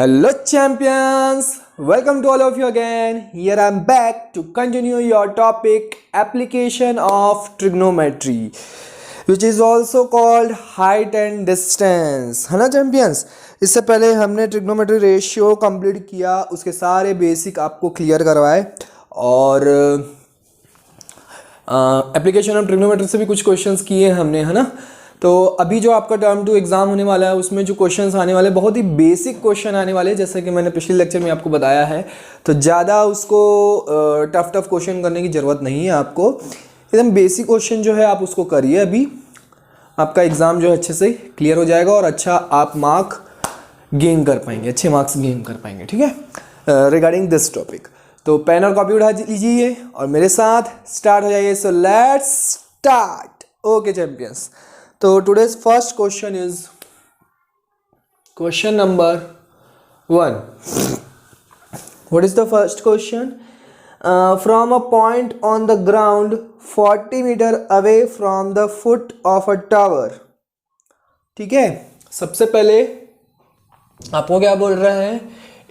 Hello champions, welcome to all of you again. Here I am back to continue your topic application of trigonometry which is also called height and distance, है ना champions। इससे पहले हमने trigonometry ratio complete किया, उसके सारे basic आपको clear करवाए और एप्लीकेशन ऑफ ट्रिग्नोमेट्री से भी कुछ क्वेश्चंस किए हमने, है ना। तो अभी जो आपका टर्म 2 एग्ज़ाम होने वाला है उसमें जो क्वेश्चंस आने वाले बहुत ही बेसिक क्वेश्चन आने वाले हैं, जैसे कि मैंने पिछले लेक्चर में आपको बताया है। तो ज़्यादा उसको टफ क्वेश्चन करने की ज़रूरत नहीं है, आपको एकदम बेसिक क्वेश्चन जो है आप उसको करिए। अभी आपका एग्ज़ाम जो है अच्छे से क्लियर हो जाएगा और अच्छा आप मार्क गेन कर पाएंगे, अच्छे मार्क्स गेन कर पाएंगे, ठीक है। रिगार्डिंग दिस टॉपिक तो पेन और कॉपी उठा लीजिए और मेरे साथ स्टार्ट हो जाइए। So let's start. Okay champions, तो today's first question is question number 1। What is the first question? From a point on the ground 40 metre away from the foot of a tower. ठीक है, सबसे पहले आपको क्या बोल रहे हैं,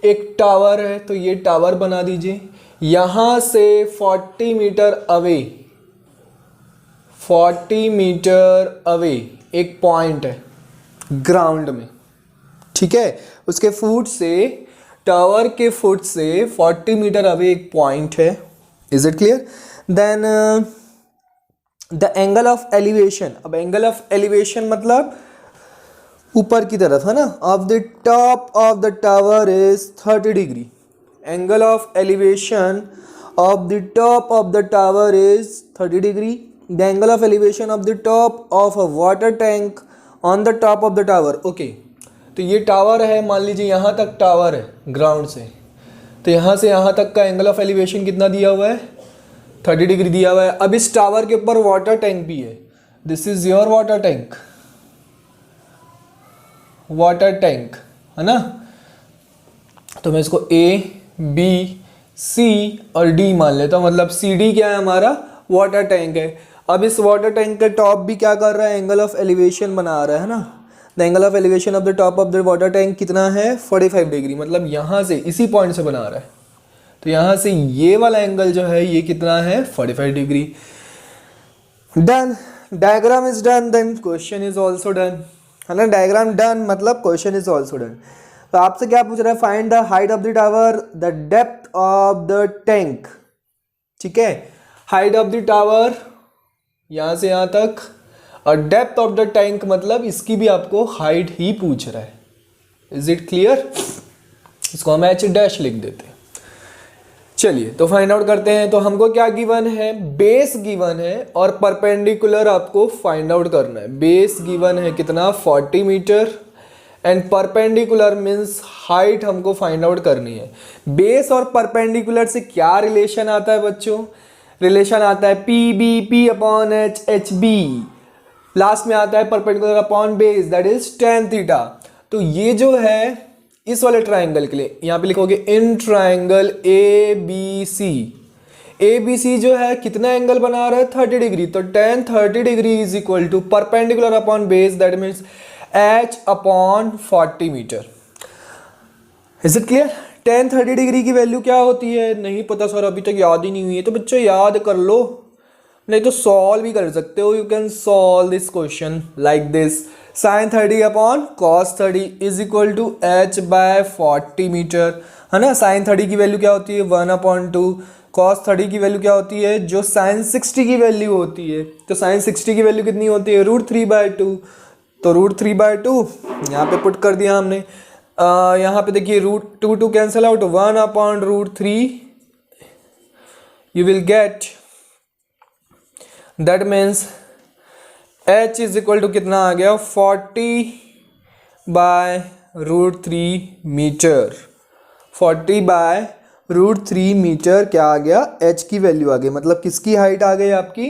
एक टावर है तो ये टावर बना दीजिए। यहां से 40 मीटर अवे, 40 मीटर अवे एक पॉइंट है ग्राउंड में, ठीक है। उसके फुट से, टावर के फुट से 40 मीटर अवे एक पॉइंट है। Is it clear? Then the angle of elevation. अब एंगल ऑफ एलिवेशन मतलब ऊपर की तरफ, है ना, of the top of the tower is 30 degree. Angle of elevation of the top of the tower is 30 degree. The angle of elevation of the top of a water tank on the top of the tower. Okay, तो ये tower है, मान लीजिए यहाँ तक tower है ground से, तो यहाँ से यहाँ तक का एंगल ऑफ एलिवेशन कितना दिया हुआ है? 30 डिग्री दिया हुआ है। अब इस टावर के ऊपर वाटर टैंक भी है। This is your water tank, water tank, है ना। तो मैं इसको A, B, C और D मान लेता हूँ, मतलब CD क्या है हमारा? वाटर टैंक है। अब इस वाटर टैंक के टॉप भी क्या कर रहा है? एंगल ऑफ एलिवेशन बना रहा है ना। The angle of elevation of the top of the water tank कितना है? 45 डिग्री, मतलब यहाँ से इसी पॉइंट से बना रहा है। तो यहाँ से ये वाला एंगल जो है ये कितना है? 45 degree. Done, diagram is done, then question is also done, है ना। डायग्राम डन मतलब क्वेश्चन इज ऑल्सो डन। तो आपसे क्या पूछ रहा है? Find the height of the tower, the depth of the tank. ठीक है, हाइट ऑफ द टावर यहाँ से यहाँ तक और डेप्थ ऑफ द टैंक मतलब इसकी भी आपको हाइट ही पूछ रहा है। Is it clear? इसको हम H डैश लिख देते हैं। चलिए तो फाइंड आउट करते हैं। तो हमको क्या गिवन है? बेस गिवन है और परपेंडिकुलर आपको फाइंड आउट करना है। बेस गिवन है कितना? 40 metre and perpendicular means height हमको फाइंड आउट करनी है। बेस और परपेंडिकुलर से क्या रिलेशन आता है बच्चों? रिलेशन आता है PB अपॉन HB, लास्ट में आता है perpendicular upon base, that is tan theta. तो ये जो है इस वाले ट्राइंगल के लिए यहाँ पे लिखोगे इन ट्राइंगल ABC जो है कितना एंगल बना रहा है? 30 डिग्री। तो tan 30 degree is equal to perpendicular upon base, that means H upon 40 metre. Is it clear? tan 30 degree की वैल्यू क्या होती है? नहीं पता सर, अभी तक याद ही नहीं हुई है। तो बच्चों याद कर लो, नहीं तो सॉल्व भी कर सकते हो। You can solve this question like this. sin 30 upon cos 30 is equal to H by 40 metre, है ना। sin 30 की वैल्यू क्या होती है? 1/2। cos 30 की वैल्यू क्या होती है? जो sin 60 की वैल्यू होती है। तो sin 60 की वैल्यू कितनी होती है? √3/2। तो √3/2 यहाँ पे पुट कर दिया हमने। यहाँ पे देखिए √2 cancel out, 1/√3 you will get, that means H is equal to कितना आ गया? 40/√3 मीटर। 40/√3 मीटर क्या आ गया? H की वैल्यू आ गई, मतलब किसकी हाइट आ गई? आपकी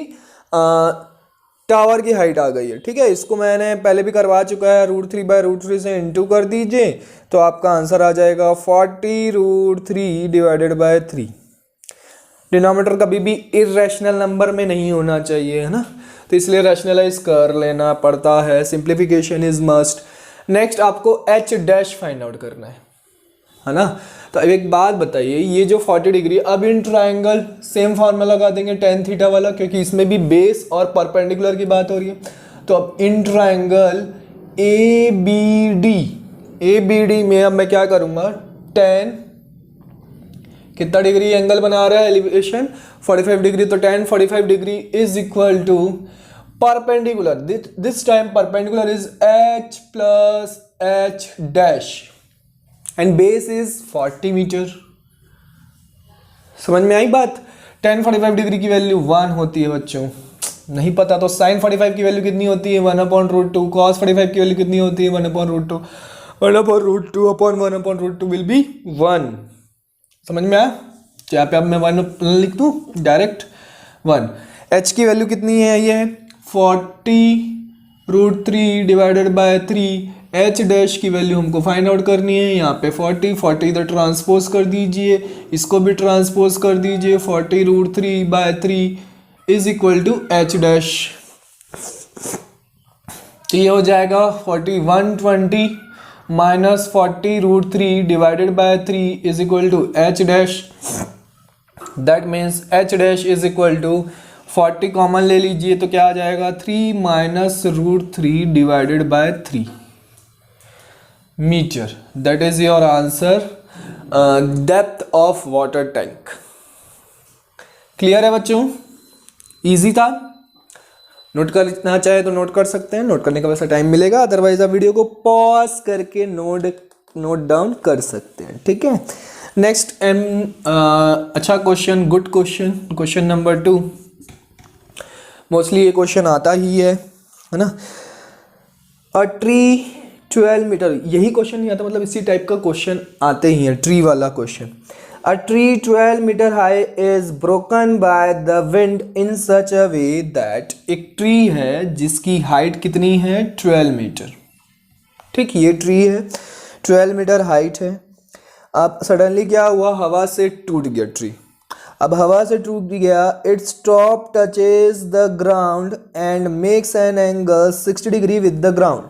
टावर की हाइट आ गई है। ठीक है, इसको मैंने पहले भी करवा चुका है। √3/√3 से इंटू कर दीजिए तो आपका आंसर आ जाएगा 40√3 डिवाइडेड बाय 3। डिनोमिनेटर कभी भी इरेशनल नंबर में नहीं होना चाहिए, है ना, तो इसलिए रैशनलाइज कर लेना पड़ता है। Simplification is must. नेक्स्ट आपको H डैश फाइंड आउट करना है। है ना। तो अब एक बात बताइए, ये जो 40 डिग्री, अब इन ट्रायंगल सेम फार्मूला लगा देंगे tan थीटा वाला, क्योंकि इसमें भी बेस और परपेंडिकुलर की बात हो रही है। तो अब इन ट्रायंगल ABD में अब मैं क्या करूँगा, tan कितना डिग्री एंगल बना रहा है एलिवेशन 45 डिग्री, तो tan 45 degree is equal to perpendicular, this time perpendicular is h plus h dash and base is 40 metre. समझ में आई बात। tan 45 डिग्री की वैल्यू 1 होती है बच्चों, नहीं पता तो sin 45 की वैल्यू कितनी होती है 1/√2, cos 45 की वैल्यू कितनी होती है 1/√2, 1/√2 अपॉन 1/√2 विल बी 1। समझ में आया। यहाँ पे अब मैं 1 लिख दूँ डायरेक्ट 1। h की वैल्यू कितनी है, ये है 40√3 डिवाइडेड बाय 3। h डैश की वैल्यू हमको फाइंड आउट करनी है। यहाँ पे 40 इधर ट्रांसपोज कर दीजिए, इसको भी ट्रांसपोज कर दीजिए, 40√3 by 3 is equal to h dash. तो ये हो जाएगा 120 minus 40√3 divided by 3 is equal to h dash. That means h dash is equal to 40 common ले लीजिए तो क्या आ जाएगा 3 minus √3 divided by 3 metre. That is your answer, depth of water tank. Clear है बच्चों, इजी था। नोट करना चाहे तो नोट कर सकते हैं, नोट करने का वैसा टाइम मिलेगा, अदरवाइज आप वीडियो को पॉज करके नोट डाउन कर सकते हैं, ठीक है। नेक्स्ट अच्छा question, good question, question number 2। Mostly ये क्वेश्चन आता ही है ना। अ ट्री 12 मीटर, यही क्वेश्चन नहीं आता, मतलब इसी टाइप का क्वेश्चन आते ही हैं, ट्री वाला question. A tree 12 metre high is broken by the wind in such a way that, एक ट्री है जिसकी हाइट कितनी है 12 मीटर, ठीक, ये ट्री है 12 मीटर हाइट है। अब सडनली क्या हुआ, हवा से टूट गया ट्री। अब हवा से टूट गया, its top touches the ground and makes an angle 60 degree with the ground.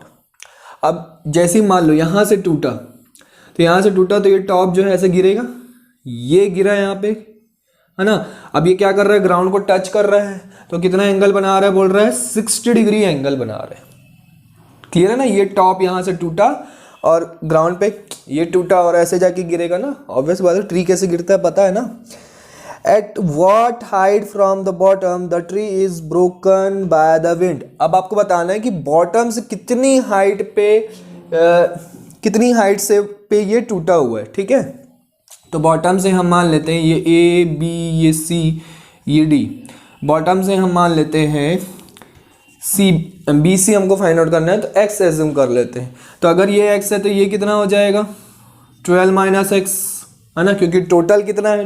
अब जैसे ही मान लो यहाँ से टूटा, तो यहाँ से टूटा तो ये टॉप जो है ऐसे गिरेगा, ये गिरा यहाँ पे, है ना। अब ये क्या कर रहा है, ग्राउंड को टच कर रहा है, तो कितना एंगल बना रहा है, बोल रहा है 60 डिग्री एंगल बना रहा है। क्लियर है ना। ये टॉप यहाँ से टूटा और ग्राउंड पे ये टूटा और ऐसे जाके गिरेगा ना, ऑब्वियस बात है। ट्री कैसे गिरता है पता है ना। At what height from the bottom the tree is broken by the wind. अब आपको बताना है कि बॉटम से कितनी हाइट पे कितनी हाइट से पे ये टूटा हुआ है, ठीक है। तो बॉटम से हम मान लेते हैं ये ए बी, ये सी, ये डी। बॉटम से हम मान लेते हैं सी, बी सी हमको फाइंड आउट करना है, तो एक्स एज्यूम कर लेते हैं। तो अगर ये एक्स है तो ये कितना हो जाएगा 12 माइनस एक्स, है ना, क्योंकि टोटल कितना है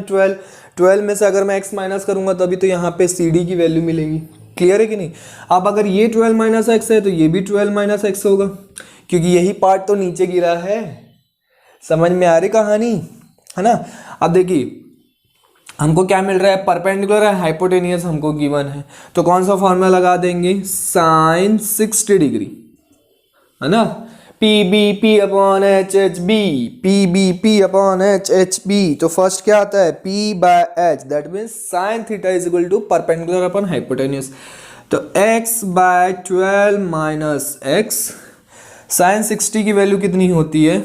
12 में से अगर मैं x माइनस करूंगा तो अभी तो यहाँ पे सी डी की वैल्यू मिलेगी। क्लियर है कि नहीं। अब अगर ये 12 माइनस एक्स है तो ये भी 12 माइनस एक्स होगा, क्योंकि यही पार्ट तो नीचे गिरा है। समझ में आ रही कहानी, है ना। अब देखिए हमको क्या मिल रहा है, परपेंडिकुलर है, हाइपोटेनियस हमको गिवन है, तो कौन सा फॉर्मूला लगा देंगे, साइन 60 डिग्री, है ना। PBP upon HHB, PBP upon HHB। तो फर्स्ट क्या आता है P by H, that means sine theta is equal to perpendicular upon hypotenuse. तो x by 12 minus x, sine 60 की वैल्यू कितनी होती है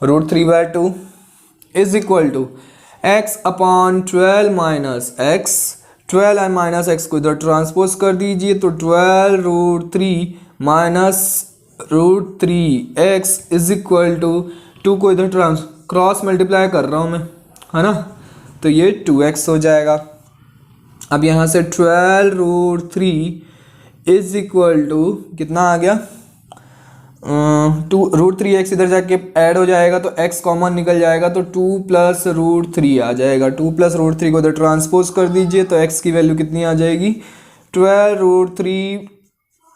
√3/2 इज इक्वल टू x अपॉन 12 माइनस एक्स। 12 माइनस एक्स को इधर ट्रांसपोज कर दीजिए, तो 12√3 minus √3x is equal to 2 को इधर क्रॉस मल्टीप्लाई कर रहा हूँ मैं, है ना, तो ये 2x हो जाएगा। अब यहाँ से 12√3 इज इक्वल टू कितना आ गया, 2√3x इधर जाके ऐड हो जाएगा तो x कॉमन निकल जाएगा, तो 2 प्लस √3 आ जाएगा। 2 प्लस √3 को इधर ट्रांसपोज कर दीजिए, तो x की वैल्यू कितनी आ जाएगी 12√3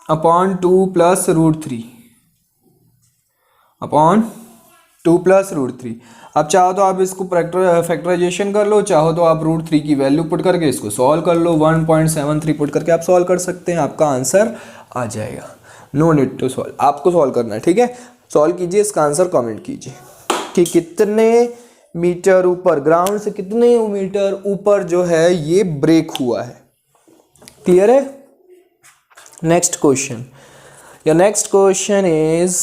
अपॉन 2 प्लस √3 अपॉन 2 प्लस √3। अब चाहो तो आप इसको फैक्टराइजेशन कर लो, चाहो तो आप √3 की वैल्यू पुट करके इसको सॉल्व कर लो, 1.73 पुट करके आप सॉल्व कर सकते हैं, आपका आंसर आ जाएगा। नो नीड टू सॉल्व, आपको सॉल्व करना है, ठीक है। सॉल्व कीजिए, इसका आंसर कमेंट कीजिए, ठीक। कि कितने मीटर ऊपर, ग्राउंड से कितने मीटर ऊपर जो है ये ब्रेक हुआ है। क्लियर है? नेक्स्ट क्वेश्चन, या नेक्स्ट क्वेश्चन इज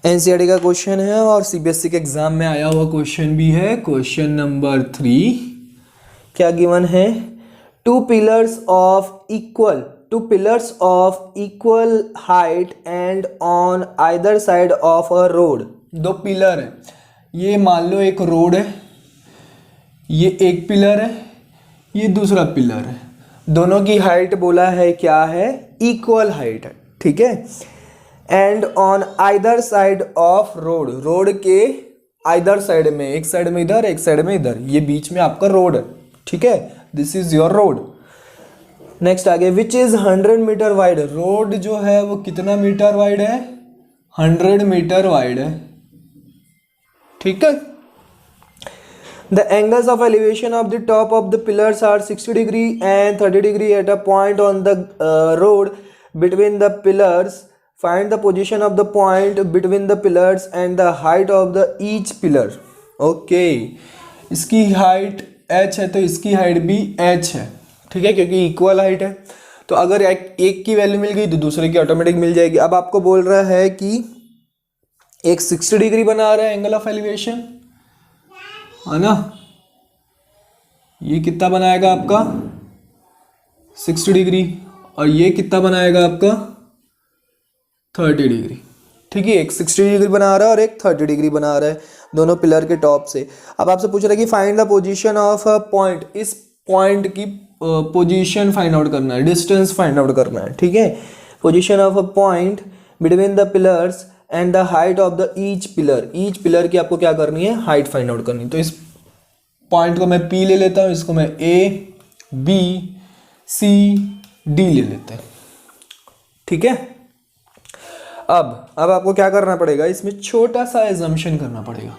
एनसीईआरटी का क्वेश्चन है और सीबीएसई के एग्जाम में आया हुआ क्वेश्चन भी है। क्वेश्चन नंबर 3 क्या गिवन है? Two pillars of equal height and on either side of a road. दो पिलर है, ये मान लो एक रोड है, ये एक पिलर है, ये दूसरा पिलर है, दोनों की हाइट बोला है क्या है? इक्वल हाइट है, ठीक है। And on either side of road, road के आइदर साइड में, एक साइड में इधर, एक साइड में इधर, ये बीच में आपका रोड है, ठीक है, this is your road. Next आगे, which is 100 metre wide, road जो है वो कितना मीटर वाइड है? 100 मीटर वाइड है, ठीक है। The angles of elevation of the top of the pillars are 60 degree and 30 degree at a point on the road between the pillars. Find the position of the point between the pillars and the height of the each pillar. Okay, इसकी height h है तो इसकी height भी h है, ठीक है, क्योंकि equal height है। तो अगर एक की वैल्यू मिल गई तो दूसरे की ऑटोमेटिक मिल जाएगी। अब आपको बोल रहा है कि एक 60 डिग्री बना रहा है एंगल ऑफ एलिवेशन, है ना, ये कितना बनाएगा आपका 60 डिग्री, और ये कितना बनाएगा आपका 30 डिग्री, ठीक है। एक 60 डिग्री बना रहा है और एक 30 डिग्री बना रहा है दोनों पिलर के टॉप से। अब आपसे पूछ रहा है कि find the position of a point, इस पॉइंट की पोजीशन फाइंड आउट करना है, डिस्टेंस फाइंड आउट करना है, ठीक है। Position of a point between the pillars and the height of the each pillar, each pillar की आपको क्या करनी है? हाइट फाइंड आउट करनी है। तो इस पॉइंट को मैं P ले लेता हूँ, इसको मैं A B C D ले लेते हैं, ठीक है। अब आपको क्या करना पड़ेगा? इसमें छोटा सा एजम्पशन करना पड़ेगा।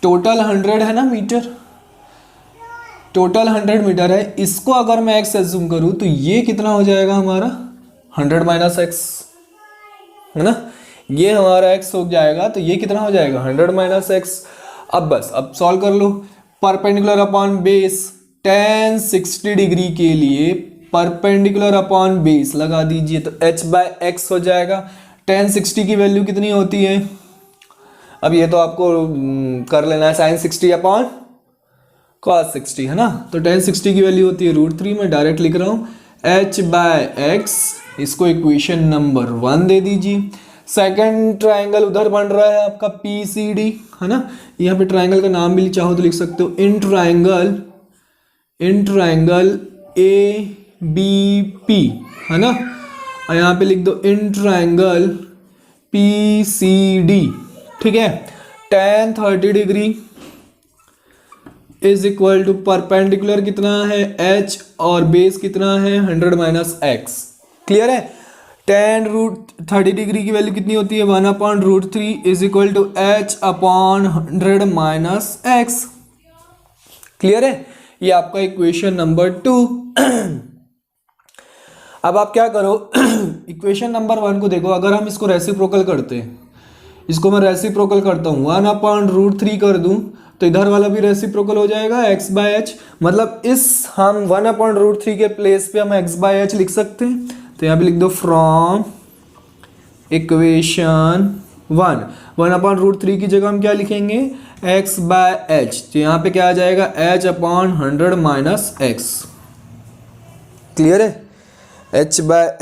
टोटल 100 है ना मीटर, टोटल 100 मीटर है, इसको अगर मैं x एज्यूम करूँ तो ये कितना हो जाएगा हमारा 100 माइनस एक्स, है ना, ये हमारा x हो जाएगा, तो ये कितना हो जाएगा 100 माइनस एक्स। अब बस अब सॉल्व कर लो। Perpendicular upon base, tan 60 degree के लिए परपेंडिकुलर अपॉन बेस लगा दीजिए तो h बाय एक्स हो जाएगा। tan 60 की वैल्यू कितनी होती है? अब ये तो आपको कर लेना है sin 60 अपॉन cos 60, है ना। तो tan 60 की वैल्यू होती है √3, मैं डायरेक्ट लिख रहा हूँ h बाय एक्स, इसको इक्वेशन नंबर 1 दे दीजिए। सेकंड ट्रायंगल उधर बन रहा है आपका PCD, है ना, यहाँ पे ट्रायंगल का नाम भी चाहो तो लिख सकते हो, इन ट्रायंगल ABP, है ना, और यहाँ पे लिख दो इन ट्रायंगल PCD, ठीक है। tan 30 degree is equal to perpendicular कितना है h और बेस कितना है 100 माइनस एक्स। क्लियर है? tan √30 डिग्री की वैल्यू कितनी होती है 1/√3 is equal to h upon 100 minus x. Clear है? ये आपका इक्वेशन नंबर 2। अब आप क्या करो, इक्वेशन नंबर 1 को देखो, अगर हम इसको रेसिप्रोकल करते हैं, इसको मैं रेसिप्रोकल करता हूँ 1/√3 कर दूं तो इधर वाला भी रेसिप्रोकल हो जाएगा x बाय एच, मतलब इस हम 1/√3 के प्लेस पे हम x बाय एच लिख सकते हैं। तो यहाँ पे लिख दो फ्रॉम इक्वेशन 1/√3 की जगह हम क्या लिखेंगे x बाय एच, तो यहाँ पे क्या आ जाएगा h upon 100 minus x. Clear है? h बाय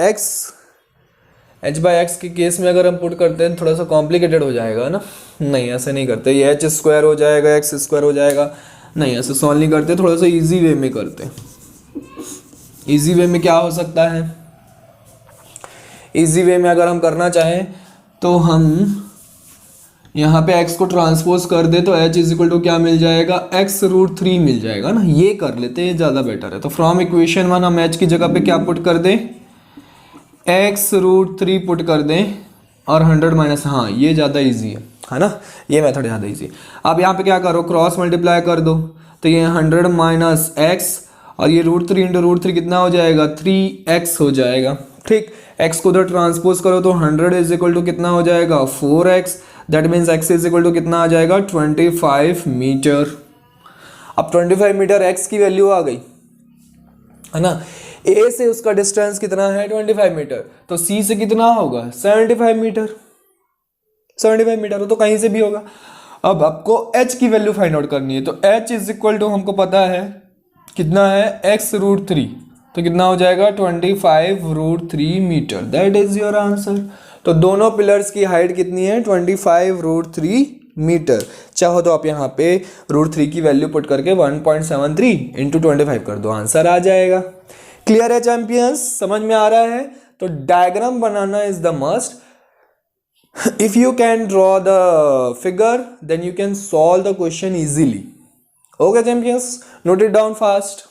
एक्स के केस में अगर हम पुट करते हैं थोड़ा सा कॉम्प्लिकेटेड हो जाएगा ना, नहीं ऐसे नहीं करते, ये h स्क्वायर हो जाएगा x स्क्वायर हो जाएगा, नहीं ऐसे सॉल्व नहीं करते, थोड़ा सा इजी वे में करते हैं। इजी वे में क्या हो सकता है? इजी वे में अगर हम करना चाहें तो हम यहाँ पे x को ट्रांसपोज कर दे तो h इज इक्वल टू क्या मिल जाएगा x√3 मिल जाएगा ना, ये कर लेते हैं, ज़्यादा बेटर है। तो फ्रॉम इक्वेशन 1 हम h की जगह पे क्या पुट कर दें x√3 पुट कर दें और 100 माइनस, हाँ ये ज़्यादा इजी है ना, ये मेथड ज़्यादा इजी है। अब यहाँ पे क्या करो क्रॉस मल्टीप्लाई कर दो तो ये 100 माइनस एक्स और ये √3 इंटू √3 कितना हो जाएगा 3x हो जाएगा। ठीक, x को उधर ट्रांसपोज करो तो 100 इज इक्वल टू कितना हो जाएगा 4x, that means x is equal to कितना आ जाएगा 25 मीटर। अब 25 मीटर x की वैल्यू आ गई है ना। a से उसका डिस्टेंस कितना है 25 मीटर, तो c से कितना होगा 75 मीटर। 75 मीटर हो तो कहीं से भी होगा। अब आपको h की वैल्यू फाइंड आउट करनी है, तो h इज इक्वल टू हमको पता है कितना है x√3, तो कितना हो जाएगा 25√3 metre. That is your answer. तो दोनों पिलर्स की हाइट कितनी है 25√3 मीटर। चाहो तो आप यहाँ पे √3 की वैल्यू पुट करके 1.73 इंटू 25 कर दो, आंसर आ जाएगा। क्लियर है चैंपियंस, समझ में आ रहा है। तो diagram banana is the must. If you can draw the figure, then you can solve the question easily. Okay, champions, note it down fast.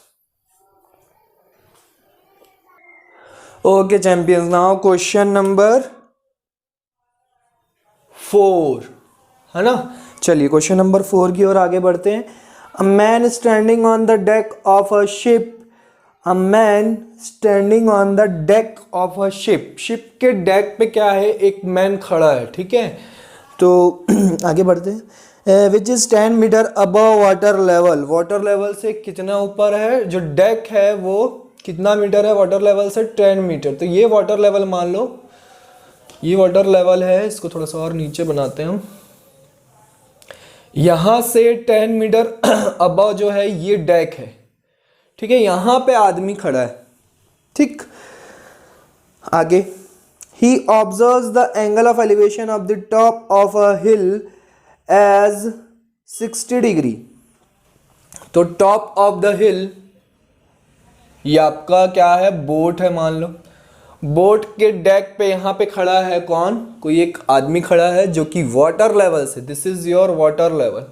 Okay, champions, now question number 4 है ना। चलिए question number 4 की ओर आगे बढ़ते हैं। A man standing on the deck of a ship. A man standing on the deck of a ship. Ship के deck पे क्या है, एक मैन खड़ा है, ठीक है। तो आगे बढ़ते हैं। Which is 10 metre above water level. Water level से कितना ऊपर है, जो डेक है वो कितना मीटर है वाटर लेवल से 10 मीटर। तो ये वाटर लेवल मान लो, ये वाटर लेवल है, इसको थोड़ा सा और नीचे बनाते हैं। यहां से 10 मीटर अबव जो है ये डेक है, ठीक है। यहां पे आदमी खड़ा है, ठीक। आगे, he observes the angle of elevation of the top of a hill as 60 degree. तो टॉप ऑफ द हिल, ये आपका क्या है, बोट है मान लो। बोट के डेक पे यहां पे खड़ा है कौन, कोई एक आदमी खड़ा है जो कि वाटर लेवल से, this is your water level,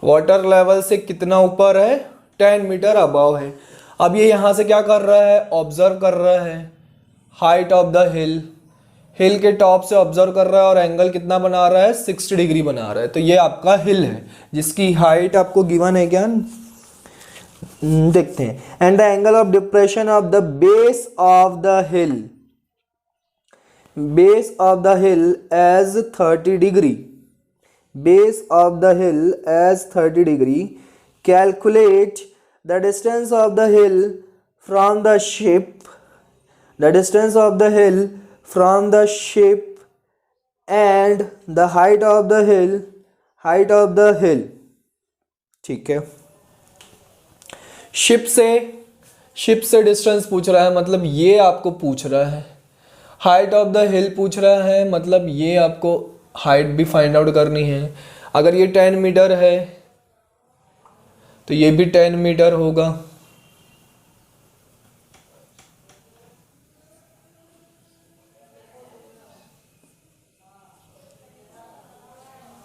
water level से कितना ऊपर है 10 मीटर अबव है। अब ये यहाँ से क्या कर रहा है, ऑब्जर्व कर रहा है हाइट ऑफ द हिल, हिल के टॉप से ऑब्जर्व कर रहा है और एंगल कितना बना रहा है 60 डिग्री बना रहा है। तो ये आपका हिल है जिसकी हाइट आपको गिवन है क्या, देखते हैं। And the angle of depression of the base of the hill, base of the hill as 30 degree, base of the hill as 30 degree. Calculate the distance of the hill from the ship, the distance of the hill from the ship and the height of the hill, height of the hill, ठीक है। Ship से distance पूछ रहा है, मतलब ये आपको पूछ रहा है। हाइट ऑफ द हिल पूछ रहा है, मतलब ये आपको हाइट भी फाइंड आउट करनी है। अगर ये 10 मीटर है तो ये भी 10 मीटर होगा,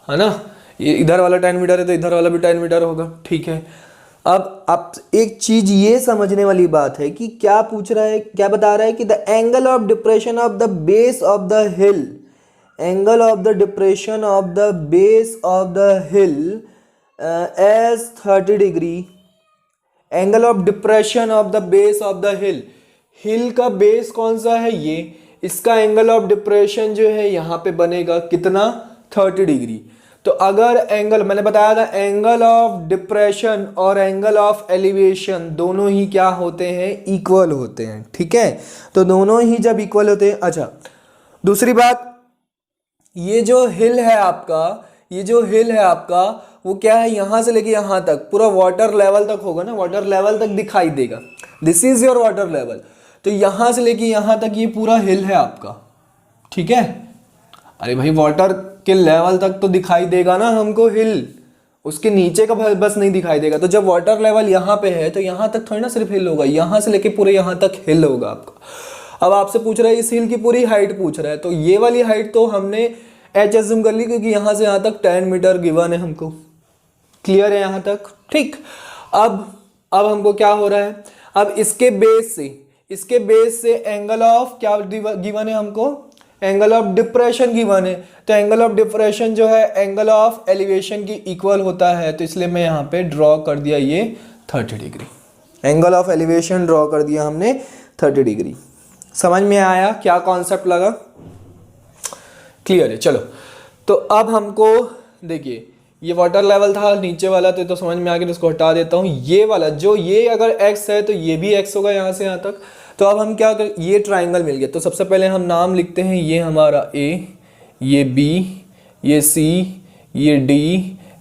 है ना। ये इधर वाला 10 मीटर है तो इधर वाला भी 10 मीटर होगा, ठीक है। अब आप एक चीज ये समझने वाली बात है कि क्या पूछ रहा है, क्या बता रहा है कि the angle of depression of the base of the hill, angle of the depression of the base of the hill as 30 degree. Angle of depression of the base of the hill, hill का base कौन सा है ये, इसका angle of depression जो है यहाँ पे बनेगा कितना 30 डिग्री। तो अगर एंगल, मैंने बताया था एंगल ऑफ डिप्रेशन और एंगल ऑफ एलिवेशन दोनों ही क्या होते हैं, इक्वल होते हैं, ठीक है। तो दोनों ही जब इक्वल होते हैं, अच्छा दूसरी बात, ये जो हिल है आपका, ये जो हिल है आपका वो क्या है, यहाँ से लेके यहाँ तक पूरा वाटर लेवल तक होगा ना, वाटर लेवल तक दिखाई देगा, this is your water level. तो यहाँ से लेके यहाँ तक ये पूरा हिल है आपका, ठीक है। अरे भाई वाटर के लेवल तक तो दिखाई देगा ना हमको हिल, उसके नीचे का बस नहीं दिखाई देगा। तो जब वाटर लेवल यहाँ पे है तो यहाँ तक थोड़ी ना सिर्फ हिल होगा, यहाँ से लेके पूरे यहाँ तक हिल होगा आपका। अब आपसे पूछ रहा है इस हिल की पूरी हाइट पूछ रहा है, तो ये वाली हाइट तो हमने एच एज्यूम कर ली क्योंकि यहाँ से यहाँ तक 10 मीटर गिवन है हमको। क्लियर है यहाँ तक, ठीक। अब हमको क्या हो रहा है, अब इसके बेस से एंगल ऑफ क्या गिवन है हमको, एंगल ऑफ डिप्रेशन गिवन है। तो एंगल ऑफ डिप्रेशन जो है एंगल ऑफ एलिवेशन की इक्वल होता है, तो इसलिए मैं यहाँ पे ड्रॉ कर दिया ये 30 degree, angle of elevation draw कर दिया हमने 30 डिग्री। समझ में आया क्या कॉन्सेप्ट लगा, क्लियर है। चलो तो अब हमको देखिए ये वाटर लेवल था नीचे वाला, तो समझ में आ गया, तो इसको हटा देता हूँ। ये वाला जो ये अगर x है तो ये भी x होगा यहाँ से यहाँ तक। तो अब हम क्या कर, ये ट्राइंगल मिल गया, तो सबसे पहले हम नाम लिखते हैं, ये हमारा a, ये b, ये c, ये d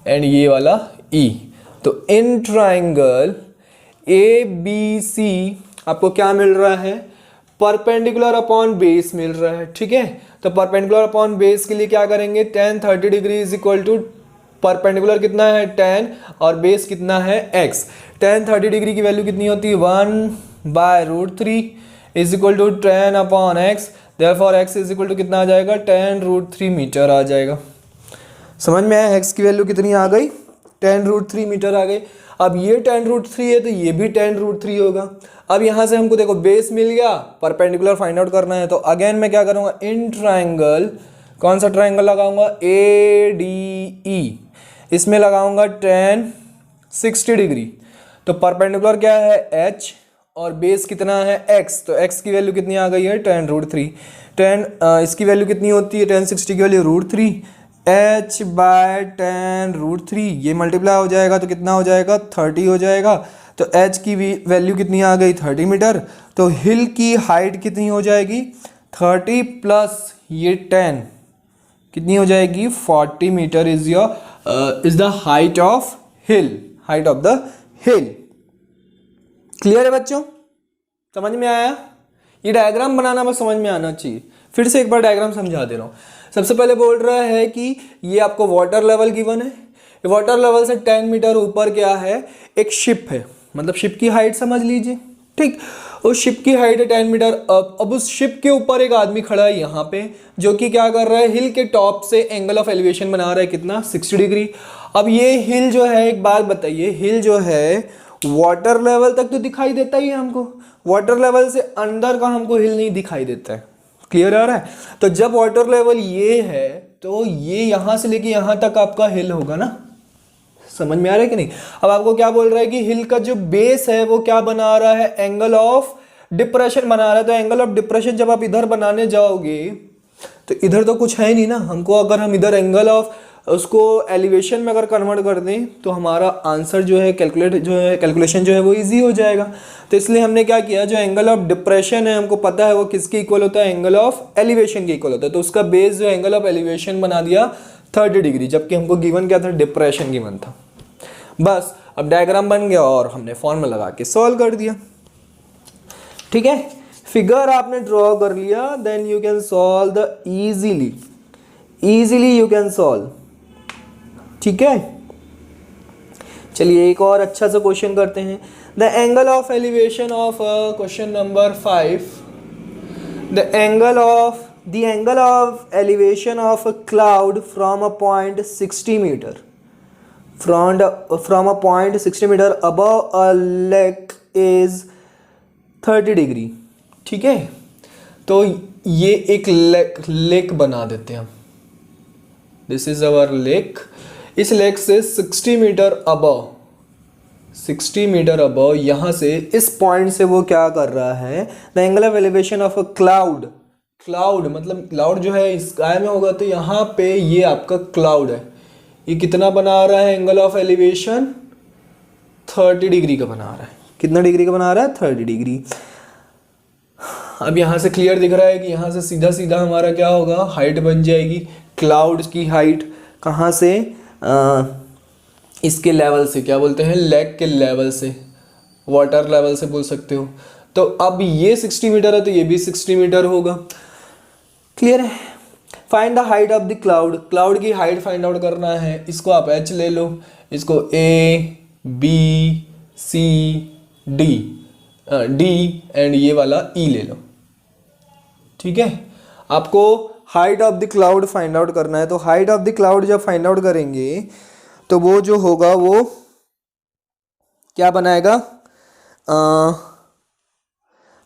एंड ये वाला e। तो in triangle A B C आपको क्या मिल रहा है, परपेंडिकुलर अपॉन बेस मिल रहा है। ठीक है, तो परपेंडिकुलर अपॉन बेस के लिए क्या करेंगे, tan 30 degree is equal to perpendicular कितना है tan और बेस कितना है x। tan 30 डिग्री की वैल्यू कितनी होती है 1/√3 is equal to tan upon x, therefore x is equal to कितना आ जाएगा, tan√3 मीटर आ जाएगा। समझ में आया, x की वैल्यू कितनी आ गई, tan√3 मीटर आ गई। अब ये tan√3 है तो ये भी tan√3 होगा। अब यहाँ से हमको देखो बेस मिल गया, परपेंडिकुलर फाइंड आउट करना है, तो अगेन मैं क्या करूँगा, इन ट्राइंगल, कौन सा ट्राइंगल लगाऊंगा, ADE, इसमें लगाऊंगा tan 60 डिग्री। तो परपेंडिकुलर क्या है h और बेस कितना है x, तो x की वैल्यू कितनी आ गई है tan√3। इसकी वैल्यू कितनी होती है, tan 60 की वैल्यू √3, h/tan√3, ये मल्टीप्लाई हो जाएगा तो कितना हो जाएगा 30 हो जाएगा। तो h की वैल्यू कितनी आ गई 30 मीटर। तो हिल की हाइट कितनी हो जाएगी 30 प्लस ये 10 कितनी हो जाएगी 40 metre is the height of hill, height of the hill. Clear है बच्चों, समझ में आया। ये डायग्राम बनाना बस समझ में आना चाहिए। फिर से एक बार डायग्राम समझा दे रहा हूँ। सबसे पहले बोल रहा है कि ये आपको वाटर लेवल गिवन है, वाटर लेवल से 10 मीटर ऊपर क्या है, एक शिप है, मतलब शिप की हाइट समझ लीजिए। ठीक, उस शिप की हाइट है 10 मीटर। अब उस शिप के ऊपर एक आदमी खड़ा है यहाँ पे, जो कि क्या कर रहा है, हिल के टॉप से एंगल ऑफ एलिवेशन बना रहा है कितना 60 डिग्री। अब ये हिल जो है, एक बात बताइए, हिल जो है वाटर लेवल तक तो दिखाई देता ही है हमको, वाटर लेवल से अंदर का हमको हिल नहीं दिखाई देता है। क्लियर आ रहा है। तो जब वाटर लेवल ये है तो ये यहाँ से लेके यहाँ तक आपका हिल होगा ना, समझ में आ रहा है कि नहीं। अब आपको क्या बोल रहा है कि हिल का जो बेस है वो क्या बना रहा है, एंगल ऑफ डिप्रेशन बना रहा है। तो एंगल ऑफ डिप्रेशन जब आप इधर बनाने जाओगे तो इधर तो कुछ है नहीं ना, हमको अगर हम इधर एंगल ऑफ उसको एलिवेशन में अगर कन्वर्ट कर दें तो हमारा आंसर जो है कैलकुलेशन जो है वो इजी हो जाएगा। तो इसलिए हमने क्या किया, जो एंगल ऑफ डिप्रेशन है हमको पता है वो किसके इक्वल होता है, एंगल ऑफ एलिवेशन के इक्वल होता है। तो उसका बेस जो एंगल ऑफ एलिवेशन बना दिया 30 डिग्री, जबकि हमको गिवन क्या था, डिप्रेशन गिवन था। बस अब डायग्राम बन गया और हमने फॉर्मूला लगा के सॉल्व कर दिया। ठीक है, फिगर आपने ड्रॉ कर लिया, then you can solve the easily you can solve. ठीक है, चलिए एक और अच्छा सा क्वेश्चन करते हैं। The angle of elevation of question number 5, the angle of elevation of a cloud from a point 60 metre from a point 60 meter above a lake is 30 degree. ठीक है, तो ये एक लेक बना देते हैं हम, दिस इज अवर लेक। इस लेक से 60 मीटर अबव यहाँ से इस पॉइंट से वो क्या कर रहा है, the angle of elevation of a cloud मतलब क्लाउड जो है स्काई में होगा, तो यहाँ पे ये आपका क्लाउड है, ये कितना बना रहा है, एंगल ऑफ एलिवेशन 30 डिग्री का बना रहा है। कितना डिग्री का बना रहा है, 30 डिग्री। अब यहाँ से क्लियर दिख रहा है कि यहाँ से सीधा सीधा हमारा क्या होगा, हाइट बन जाएगी। क्लाउड की हाइट कहाँ से, इसके लेवल से, क्या बोलते हैं, लेक के लेवल से, वाटर लेवल से बोल सकते हो। तो अब ये 60 मीटर है तो ये भी 60 मीटर होगा। क्लियर है। Find the height of the cloud की हाइट फाइंड आउट करना है। इसको आप h ले लो, इसको A B C D and ये वाला E ले लो। ठीक है, आपको height of the cloud find out करना है। तो हाइट ऑफ द क्लाउड जब फाइंड आउट करेंगे तो वो जो होगा वो क्या बनाएगा,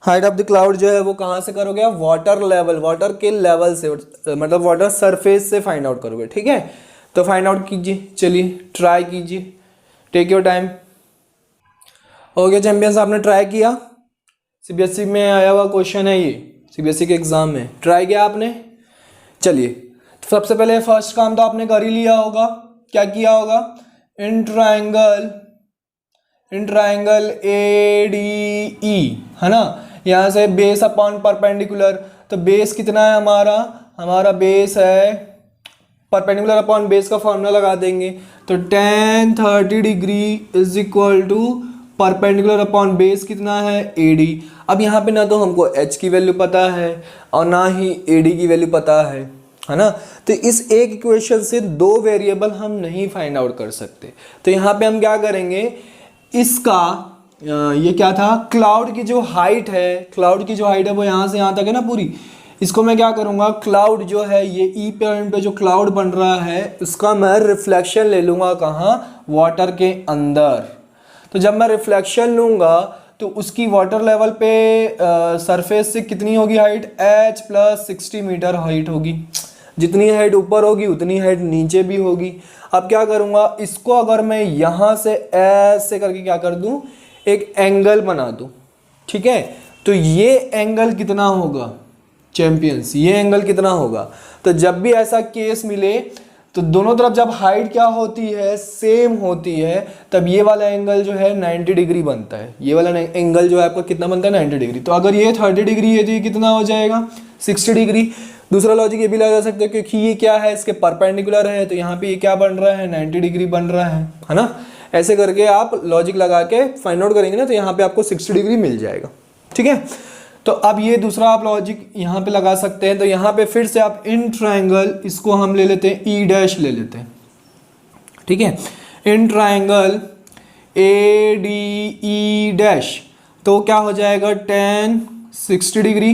हाइट ऑफ द क्लाउड जो है वो कहाँ से करोगे आप, वाटर के लेवल से, मतलब वाटर सरफेस से फाइंड आउट करोगे। ठीक है, तो फाइंड आउट कीजिए, चलिए ट्राई कीजिए, टेक योर टाइम। हो गया चैंपियंस, आपने ट्राई किया, CBSE में आया हुआ क्वेश्चन है ये, CBSE के एग्जाम में ट्राई किया आपने। चलिए सबसे पहले फर्स्ट काम तो आपने कर ही लिया होगा, क्या किया होगा, in triangle A D E, है ना, यहाँ से बेस अपॉन परपेंडिकुलर, तो बेस कितना है हमारा बेस है, परपेंडिकुलर अपॉन बेस का फॉर्मूला लगा देंगे, तो tan 30 degree is equal to perpendicular upon base कितना है AD। अब यहाँ पे ना तो हमको h की वैल्यू पता है और ना ही AD की वैल्यू पता है ना, तो इस एक इक्वेशन से दो वेरिएबल हम नहीं फाइंड आउट कर सकते। तो यहाँ पे हम क्या करेंगे, इसका ये क्या था, क्लाउड की जो हाइट है वो यहाँ से यहाँ तक है ना पूरी, इसको मैं क्या करूँगा, क्लाउड जो है ये ई प्लेन पे जो क्लाउड बन रहा है उसका मैं रिफ्लेक्शन ले लूँगा, कहाँ, वाटर के अंदर। तो जब मैं रिफ्लेक्शन लूँगा तो उसकी वाटर लेवल पे सरफेस से कितनी होगी हाइट, h + 60 मीटर हाइट होगी। जितनी हाइट ऊपर होगी उतनी हाइट नीचे भी होगी। अब क्या करूँगा, इसको अगर मैं यहाँ से ऐसे करके क्या कर दूँ, एक एंगल बना दूँ, ठीक है, तो ये एंगल कितना होगा चैंपियंस, ये एंगल कितना होगा, तो जब भी ऐसा केस मिले तो दोनों तरफ जब हाइट क्या होती है, सेम होती है, तब ये वाला एंगल जो है 90 डिग्री बनता है। ये वाला एंगल जो है आपका कितना बनता है, 90 डिग्री। तो अगर ये 30 डिग्री है तो ये कितना हो जाएगा, 60 डिग्री। दूसरा लॉजिक ये भी लगा सकते हो क्योंकि ये क्या है, इसके परपेंडिकुलर है, तो यहाँ पे ये क्या बन रहा है, 90 डिग्री बन रहा है ना। ऐसे करके आप लॉजिक लगा के फाइंड आउट करेंगे ना, तो यहाँ पे आपको 60 डिग्री मिल जाएगा, ठीक है। तो अब ये दूसरा आप लॉजिक यहाँ पे लगा सकते हैं। तो यहाँ पे फिर से आप इन ट्राइंगल, इसको हम ले लेते हैं ई डैश ले लेते हैं, ठीक है, in triangle A D E dash, तो क्या हो जाएगा, tan 60 डिग्री,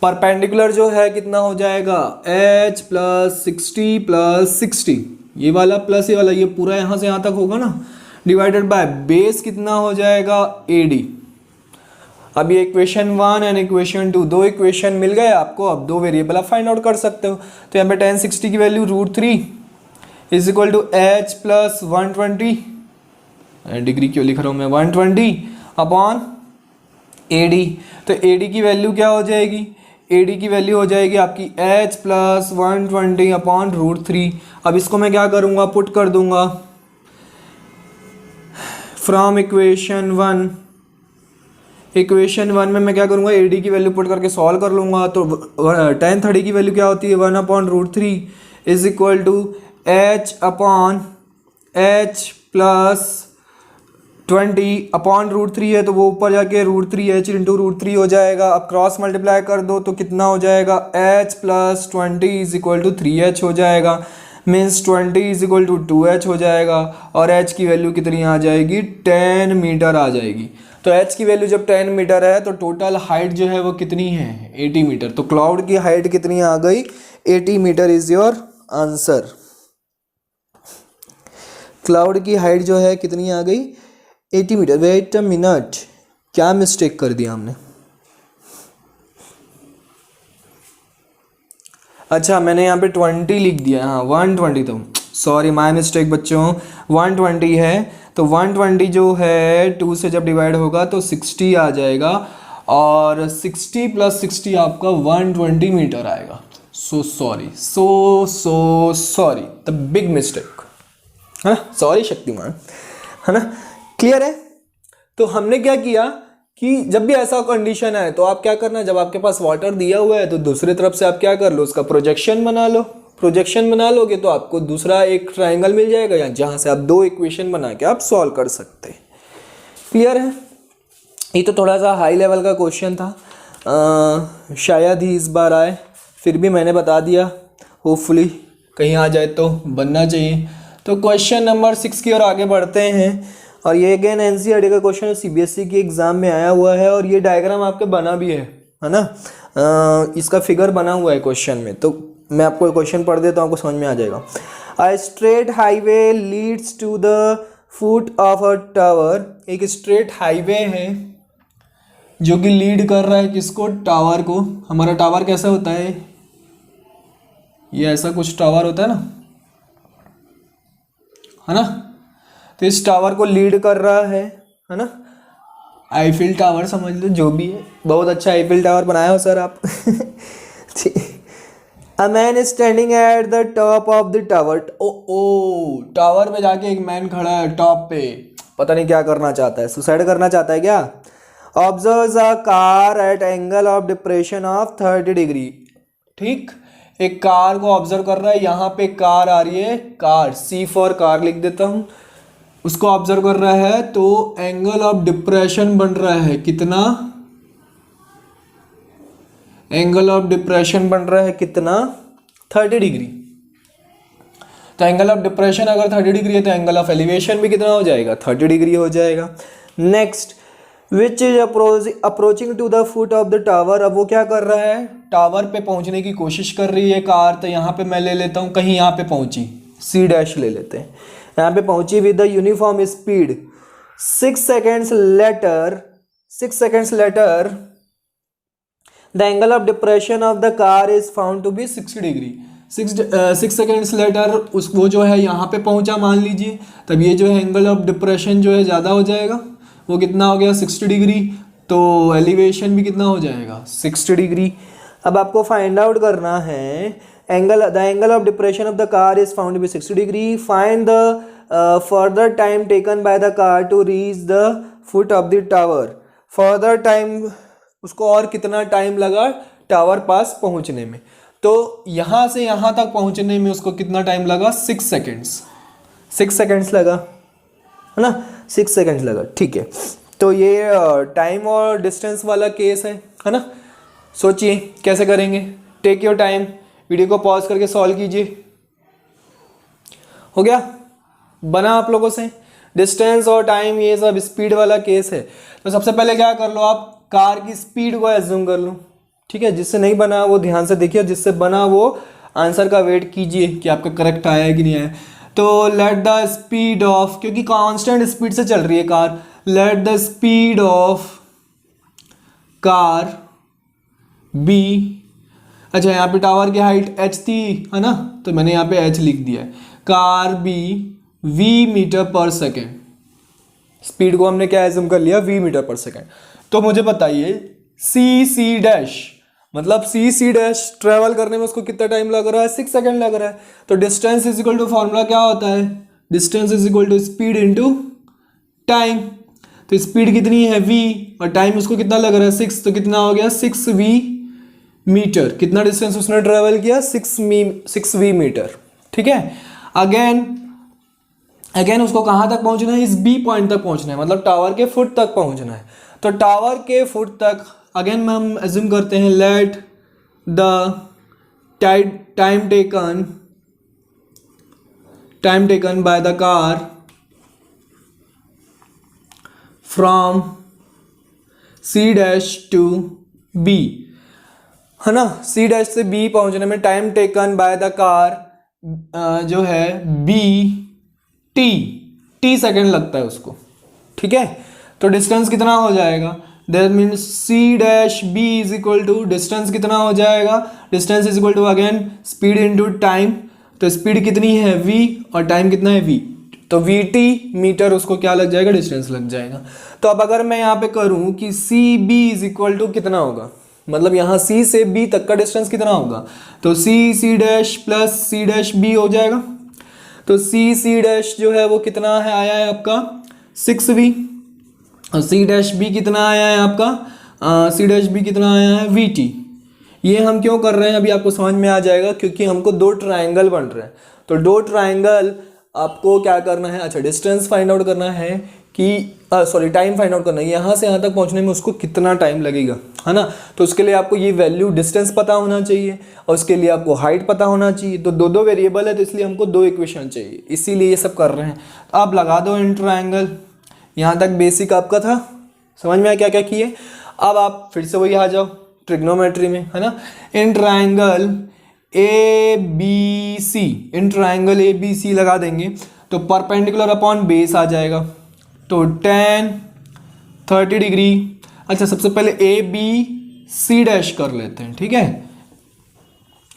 परपेंडिकुलर जो है कितना हो जाएगा, h + 60 + 60, ये वाला प्लस ये वाला, ये पूरा यहाँ से यहाँ तक होगा ना, डिवाइडेड बाय बेस कितना हो जाएगा, AD। अब ये इक्वेशन 1 एंड इक्वेशन 2, दो इक्वेशन मिल गए आपको। अब दो वेरिएबल आप फाइंड आउट कर सकते हो। तो यहाँ पे tan 60 की value √3 is equal to h + 120, degree क्यों लिख रहा हूँ मैं, 120 अपॉन AD। तो AD की वैल्यू क्या हो जाएगी, AD की वैल्यू हो जाएगी आपकी h + 120 अपॉन √3। अब इसको मैं क्या करूँगा, पुट कर दूंगा फ्रॉम इक्वेशन 1। इक्वेशन 1 में मैं क्या करूँगा, AD की वैल्यू पुट करके सॉल्व कर लूँगा। तो tan 30 की वैल्यू क्या होती है, 1/√3 is equal to h upon h + 20 upon √3 है, तो वो ऊपर जाके √3h × √3 हो जाएगा। अब क्रॉस मल्टीप्लाई कर दो तो कितना हो जाएगा, h + 20 is equal to 3h हो जाएगा, means 20 is equal to 2h हो जाएगा। और h की वैल्यू कितनी आ जाएगी, 10 मीटर आ जाएगी। तो h की वैल्यू जब 10 मीटर है तो टोटल हाइट जो है वो कितनी है, 80 मीटर। तो क्लाउड की हाइट कितनी आ गई, 80 metre is your answer. Cloud की हाइट जो है कितनी आ गई, 80 मीटर। वेट अ मिनट, क्या मिस्टेक कर दिया हमने, अच्छा मैंने यहाँ पे 20 लिख दिया, हाँ 120, तो सॉरी माय मिस्टेक बच्चों, 120 है। तो 120 जो है 2 से जब डिवाइड होगा तो 60 आ जाएगा, और 60 + 60 आपका 120 मीटर आएगा। So sorry the big mistake, है ना, सॉरी शक्तिमान, है ना, क्लियर है। तो हमने क्या किया कि जब भी ऐसा कंडीशन है तो आप क्या करना, जब आपके पास वाटर दिया हुआ है तो दूसरी तरफ से आप क्या कर लो, उसका प्रोजेक्शन बना लो। प्रोजेक्शन बना लोगे तो आपको दूसरा एक ट्रायंगल मिल जाएगा, या जहाँ से आप दो इक्वेशन बना के आप सॉल्व कर सकते हैं। क्लियर है। ये तो थोड़ा सा हाई लेवल का क्वेश्चन था, शायद ही इस बार आए, फिर भी मैंने बता दिया, होपफुली कहीं आ जाए तो बनना चाहिए। तो क्वेश्चन नंबर 6 की ओर आगे बढ़ते हैं, और ये अगेन एनसीईआरटी का क्वेश्चन है, सीबीएसई के एग्जाम में आया हुआ है, और ये डायग्राम आपके बना भी है ना, इसका फिगर बना हुआ है क्वेश्चन में। तो मैं आपको क्वेश्चन पढ़ देता हूँ, आपको समझ में आ जाएगा। A straight highway leads to the foot of a tower. एक स्ट्रेट हाईवे है जो कि लीड कर रहा है किसको, टावर को। हमारा टावर कैसा होता है, ये ऐसा कुछ टावर होता है ना, तो इस टावर को लीड कर रहा है ना, आईफिल टावर समझ लो, जो भी है। बहुत अच्छा आईफिल टावर बनाया हो सर आप a man is standing at the top of the tower. ओ टावर पे जाके एक मैन खड़ा है टॉप पे, पता नहीं क्या करना चाहता है, सुसाइड करना चाहता है क्या। Observe a car eight angle of depression of 30 degree. ठीक, एक कार को ऑब्जर्व कर रहा है, यहाँ पे कार आ रही है, कार, सी फॉर कार लिख देता हूँ, उसको ऑब्जर्व कर रहा है, तो एंगल ऑफ डिप्रेशन बन रहा है कितना, एंगल ऑफ डिप्रेशन बन रहा है कितना, 30 डिग्री। तो एंगल ऑफ डिप्रेशन अगर 30 डिग्री है तो एंगल ऑफ एलिवेशन भी कितना हो जाएगा, 30 डिग्री हो जाएगा। Next, which is approaching to the foot of the tower. अब वो क्या कर रहा है, टावर पे पहुंचने की कोशिश कर रही है कार। तो यहाँ पे मैं ले लेता हूँ, कहीं यहाँ पे पहुंची, सी डैश ले लेते हैं, यहाँ पे पहुंची with the uniform speed. 6 seconds later the angle of depression of the car is found to be 60 degree. 6 seconds later उस वो जो है यहाँ पे पहुंचा मान लीजिए, तब ये जो है एंगल ऑफ डिप्रेशन जो है ज़्यादा हो जाएगा, वो कितना हो गया 60 डिग्री। तो एलिवेशन भी कितना हो जाएगा 60 डिग्री। अब आपको फाइंड आउट करना है the angle of depression of the car is found to be 60 degree. Find the further time taken by the car to reach the foot of the tower. Further time, उसको और कितना time लगा tower पास पहुंचने में। तो यहाँ से यहाँ तक पहुंचने में उसको कितना टाइम लगा, 6 सेकेंड्स, 6 सेकेंड्स लगा, है ना, 6 सेकेंड्स लगा। ठीक है, तो ये टाइम और डिस्टेंस वाला केस है ना। सोचिए कैसे करेंगे, टेक योर टाइम, वीडियो को पॉज करके सॉल्व कीजिए। हो गया, बना आप लोगों से। डिस्टेंस और टाइम ये सब स्पीड वाला केस है। तो सबसे पहले क्या कर लो, आप कार की स्पीड को एज्यूम कर लो। ठीक है, जिससे नहीं बना वो ध्यान से देखिए, जिससे बना वो आंसर का वेट कीजिए कि आपका करेक्ट आया है कि नहीं आया। तो लेट द स्पीड ऑफ, क्योंकि कांस्टेंट स्पीड से चल रही है car, let the speed of car be. अच्छा, यहाँ पे टावर की हाइट h थी, है ना, तो मैंने यहाँ पे h लिख दिया है। कार बी v मीटर पर सेकेंड, स्पीड को हमने क्या एज्यूम कर लिया, v मीटर पर सेकेंड। तो मुझे बताइए सी डैश, मतलब सी डैश ट्रेवल करने में उसको कितना टाइम लग रहा है, 6 सेकेंड लग रहा है। तो distance is equal to formula क्या होता है, distance is equal to speed into time. तो स्पीड कितनी है v और टाइम उसको कितना लग रहा है 6, तो कितना हो गया 6v मीटर। कितना डिस्टेंस उसने ट्रेवल किया, 6v मीटर। ठीक है, अगेन उसको कहाँ तक पहुंचना है, इस बी पॉइंट तक पहुंचना है, मतलब टावर के फुट तक पहुंचना है। तो टावर के फुट तक अगेन हम एज्यूम करते हैं, let the time taken by the car from C dash to B, है ना, सी डैश से बी पहुंचने में time taken by the car जो है बी टी सेकेंड लगता है उसको। ठीक है, तो डिस्टेंस कितना हो जाएगा, that means C dash B is equal to, distance कितना हो जाएगा, distance is equal to again speed into time. तो स्पीड कितनी है v और टाइम कितना है v, तो vt मीटर उसको क्या लग जाएगा, डिस्टेंस लग जाएगा। तो अब अगर मैं यहाँ पे करूँ कि C B is equal to कितना होगा, मतलब यहाँ C से B तक का डिस्टेंस कितना होगा, तो C dash plus C dash B हो जाएगा। तो सी डैश जो है वो कितना है, आया है आपका 6v, और सी डैश बी कितना आया है आपका, सी डैश बी कितना आया है vt। ये हम क्यों कर रहे हैं अभी आपको समझ में आ जाएगा, क्योंकि हमको दो ट्रायंगल बन रहे हैं। तो दो ट्रायंगल आपको क्या करना है, अच्छा डिस्टेंस फाइंड आउट करना है कि सॉरी टाइम फाइंड आउट करना है, यहाँ से यहाँ तक पहुँचने में उसको कितना टाइम लगेगा, है ना। तो उसके लिए आपको ये वैल्यू डिस्टेंस पता होना चाहिए और उसके लिए आपको हाइट पता होना चाहिए। तो दो वेरिएबल है, तो इसलिए हमको दो इक्वेशन चाहिए, इसीलिए ये सब कर रहे हैं। तो आप लगा दो इन ट्रायंगल, यहाँ तक बेसिक आपका था, समझ में आया क्या क्या किए। अब आप फिर से वही आ जाओ ट्रिग्नोमेट्री में, है ना। In triangle ABC, in triangle ABC लगा देंगे तो परपेंडिकुलर अपॉन बेस आ जाएगा, तो tan 30 डिग्री। अच्छा, सबसे पहले ABC डैश कर लेते हैं, ठीक है,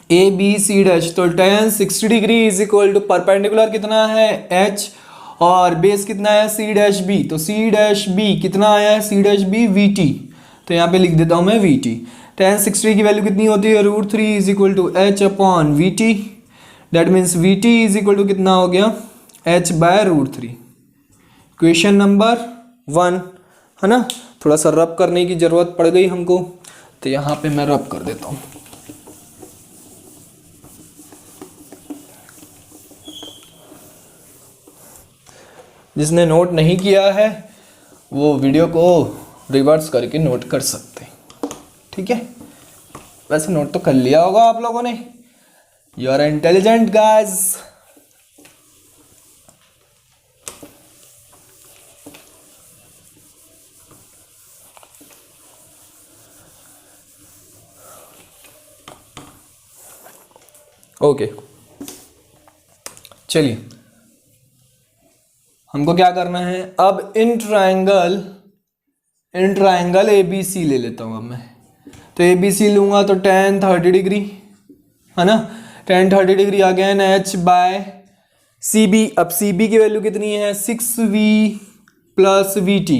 ABC डैश, तो tan 60 degree is equal to perpendicular कितना है h और बेस कितना है C डैश B, तो C डैश B कितना आया है, C डैश B VT, तो यहाँ पे लिख देता हूँ मैं VT। tan 60 की वैल्यू कितनी होती है, √3 is equal to H upon V T. That means V T is equal to कितना हो गया, h/√3। इक्वेशन नंबर 1 है ना। थोड़ा सा रब करने की ज़रूरत पड़ गई हमको, तो यहाँ पे मैं रब कर देता हूँ। जिसने नोट नहीं किया है वो वीडियो को रिवर्स करके नोट कर सकते हैं, ठीक है। वैसे नोट तो कर लिया होगा आप लोगों ने, you are intelligent guys. Okay चलिए, हमको क्या करना है अब, in triangle A B C ले लेता हूँ अब मैं। तो ए बी सी लूँगा तो tan 30 डिग्री है ना, tan 30 डिग्री अगेन h/CB। अब CB की वैल्यू कितनी है, 6v + vt,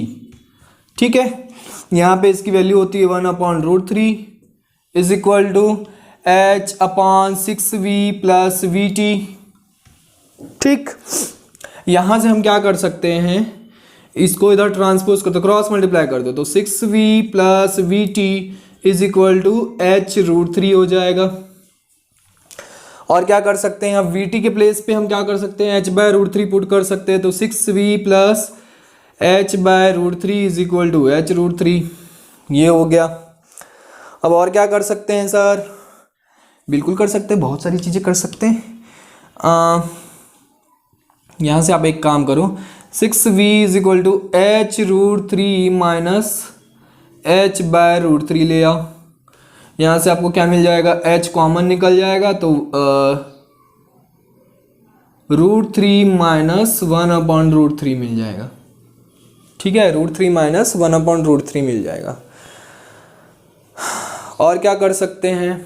ठीक है। यहाँ पे इसकी वैल्यू होती है 1/√3 is equal to h/6v + vt, ठीक। यहाँ से हम क्या कर सकते हैं, इसको इधर ट्रांसपोज कर दो, क्रॉस मल्टीप्लाई कर दो, तो 6v + vt is equal to h√3 हो जाएगा। और क्या कर सकते हैं, अब vt के प्लेस पे हम क्या कर सकते हैं, h/√3 पुट कर सकते हैं, तो 6v + h/√3 is equal to h√3, ये हो गया। अब और क्या कर सकते हैं सर, बिल्कुल कर सकते हैं, बहुत सारी चीज़ें कर सकते हैं। यहाँ से आप एक काम करो, 6v is equal to h√3 minus h/√3 ले आओ। यहाँ से आपको क्या मिल जाएगा, h कॉमन निकल जाएगा, तो √3 माइनस 1/√3 मिल जाएगा, ठीक है। √3 माइनस 1/√3 मिल जाएगा। और क्या कर सकते हैं,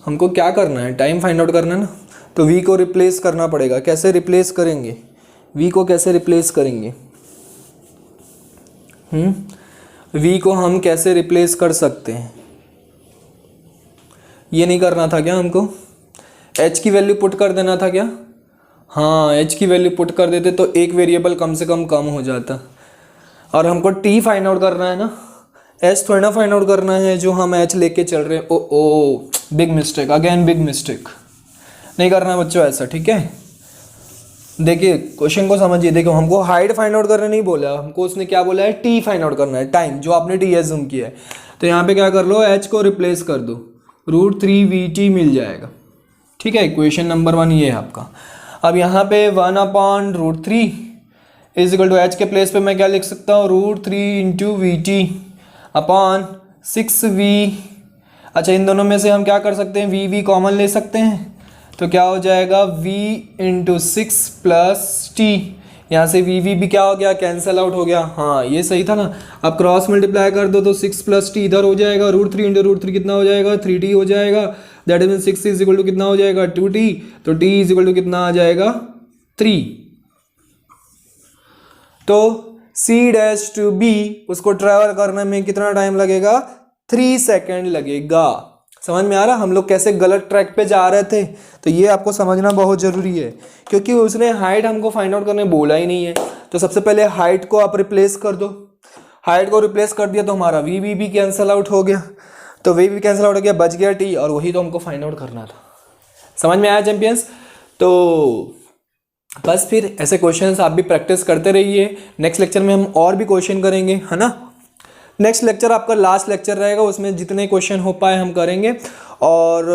हमको क्या करना है, टाइम फाइंड आउट करना है ना, तो v को रिप्लेस करना पड़ेगा। कैसे रिप्लेस करेंगे, v को कैसे रिप्लेस करेंगे, v को हम कैसे रिप्लेस कर सकते हैं, ये नहीं करना था क्या हमको, h की वैल्यू पुट कर देना था क्या, हाँ h की वैल्यू पुट कर देते तो एक वेरिएबल कम से कम हो जाता। और हमको t फाइंड आउट करना है ना, h थोड़ा ना फाइंड आउट करना है, जो हम h लेके चल रहे हैं। Oh big mistake, again big mistake, नहीं करना है बच्चों ऐसा, ठीक है। देखिए क्वेश्चन को समझिए, देखो हमको हाइट फाइंड आउट करना नहीं बोला, हमको उसने क्या बोला है, टी फाइंड आउट करना है, टाइम, जो आपने टी एज्यूम किया है। तो यहाँ पे क्या कर लो, h को रिप्लेस कर दो, √3vt मिल जाएगा, ठीक है। इक्वेशन नंबर 1 ये है आपका। अब यहाँ पे 1/√3 इज इक्वल टू h के प्लेस पे मैं क्या लिख सकता हूँ, √3 × vt अपॉन 6v। अच्छा, इन दोनों में से हम क्या कर सकते हैं, v कॉमन ले सकते हैं, तो क्या हो जाएगा, v × 6 + t। यहाँ से v भी क्या हो गया, कैंसल आउट हो गया, हाँ ये सही था ना। अब क्रॉस मल्टीप्लाई कर दो तो 6 + t इधर हो जाएगा, √3 × √3 कितना हो जाएगा, 3t हो जाएगा। That mean 6 is equal to कितना हो जाएगा, 2t, तो t इज इक्वल टू कितना आ जाएगा, 3। तो C' to B उसको ट्रैवल करने में कितना टाइम लगेगा, 3 सेकेंड लगेगा। समझ में आ रहा हम लोग कैसे गलत ट्रैक पे जा रहे थे, तो ये आपको समझना बहुत ज़रूरी है, क्योंकि उसने हाइट हमको फाइंड आउट करने बोला ही नहीं है। तो सबसे पहले हाइट को आप रिप्लेस कर दो, हाइट को रिप्लेस कर दिया तो हमारा v भी कैंसिल आउट हो गया, तो v भी कैंसिल आउट हो गया, बच गया t, और वही तो हमको फाइंड आउट करना था। समझ में आया चैंपियंस? तो बस फिर ऐसे क्वेश्चंस आप भी प्रैक्टिस करते रहिए। नेक्स्ट लेक्चर में हम और भी क्वेश्चन करेंगे, है ना। नेक्स्ट लेक्चर आपका लास्ट लेक्चर रहेगा, उसमें जितने क्वेश्चन हो पाए हम करेंगे। और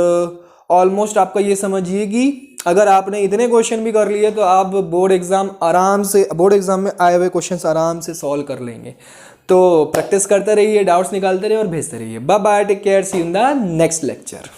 ऑलमोस्ट आपका ये समझिए कि अगर आपने इतने क्वेश्चन भी कर लिए तो आप बोर्ड एग्जाम में आए हुए क्वेश्चंस आराम से सॉल्व कर लेंगे। तो प्रैक्टिस करते रहिए, डाउट्स निकालते रहिए और भेजते रहिए। Bye bye, take care, see you in the next lecture.